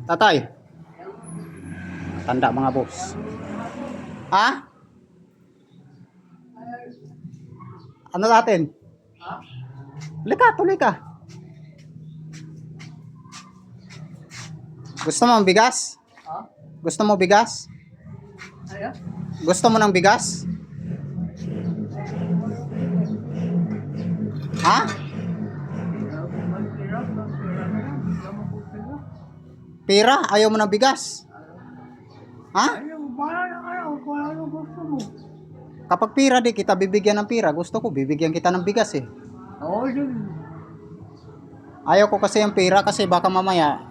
Tatay. Tanda mga boss. Ha? Ano natin? Lika, tuloy ka. Gusto mo ng bigas? Gusto mo bigas? Gusto mo ng bigas? Ha? Pira? Ayaw mo ng bigas? Ha? Kapag pira di kita bibigyan ng pira, gusto ko bibigyan kita ng bigas eh. Ayaw ko kasi yung pira kasi baka mamaya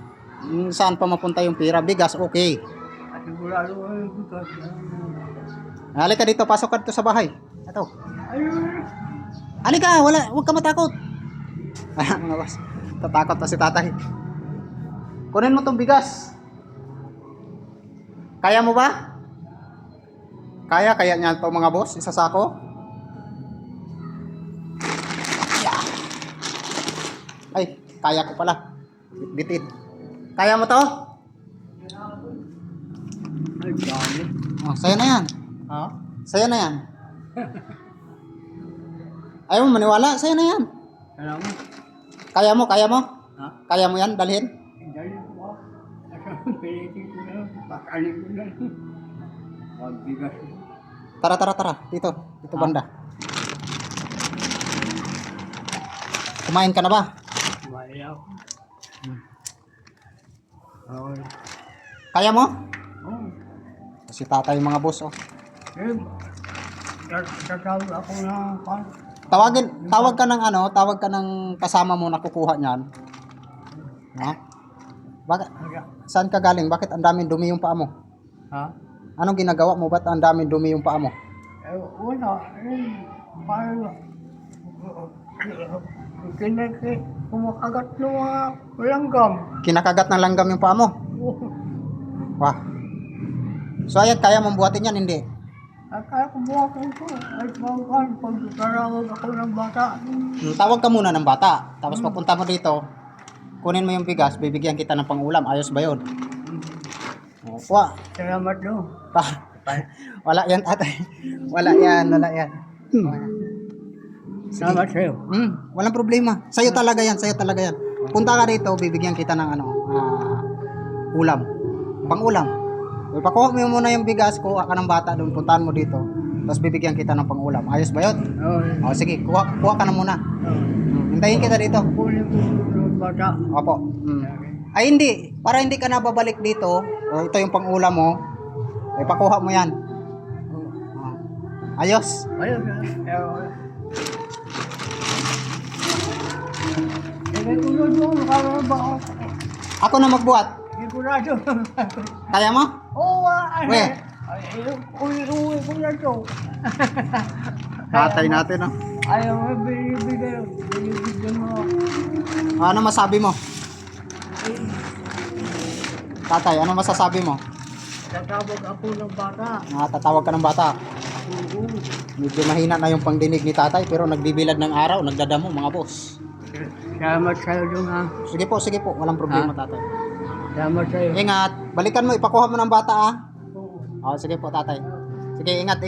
saan pa mapunta yung pira, bigas okay. Halika dito, pasok ka dito sa bahay. Ito. Halika, huwag ka matakot. Ayan mga boss, tatakot na si tatay. Kunin mo tong bigas. Kaya mo ba? Kaya niya to mga boss, isa sako. Ay, kaya ko pala. Bitid. Kaya mo to? Ay, dami. Oh, sa'yo na yan. Ha? Sa'yo na yan. Ayaw mo maniwala, sa'yo na yan. Salamat. Kaya mo? Ha? Kaya mo yan, dalhin? Dahil ko. Pilitin ko na. Pakanin ko na. Pagbigas. Tara. Dito banda. Kumain ka na ba? Mayaw. Kaya mo? Oh. Si tatay mga boss, oh. Eh, tatawag ako na Tawag ka ng kasama mo na kukuha niyan. Ha? Bakit? Saan ka galing? Bakit ang daming dumi yung paa mo? Ha? Anong ginagawa mo? Ba't ang daming dumi yung paa mo? Eh, wala. Eh, parang kumakagat ng mga langgam. Kinakagat ng langgam yung paa mo? Wah. So ayan, kaya mong buhatin yan, hindi? At kaya ko buhatin ko. Ay, pagkarawag ako ng bata. Tawag ka muna ng bata. Tapos papunta mo dito, kunin mo yung bigas, bibigyan kita ng pangulam. Ayos ba yun? Wah. Salamat no. Wala yan, tatay. Wala yan. Salamat sa'yo. Walang problema. Sa'yo talaga yan. Punta ka rito, bibigyan kita ng ulam. Pang-ulam. Pakuha mo muna yung bigas, kuha ka ng bata doon, puntahan mo dito. Tapos bibigyan kita ng pang-ulam. Ayos ba yun? Oo. Sige, kuha ka na muna. Hintayin kita dito. Kunin ko ng bata. Opo. Ay hindi, para hindi ka na babalik dito, ito yung pang-ulam mo, ay pakuha mo yan. Ayos. Ayun. Eh, unod mo, makakaroon ba ako? Ako na magbuhat. Sigurado. Kaya mo? Oo, We. Uwi ko na to. Tatay natin, no? Ayaw mo, binibigyan mo. Ano masabi mo? Tatay, ano masasabi mo? Tatawag ako ng bata. Tatawag ka ng bata. Oo. Medyo mahina na yung pangdinig ni tatay, pero nagbibilad ng araw, nagdadamo mga boss. Salamat sa'yo dun ha. Sige po, walang problema tatay. Salamat sa'yo. Ingat, balikan mo, ipakuha mo ng bata Oo. sige po tatay. Sige, ingat.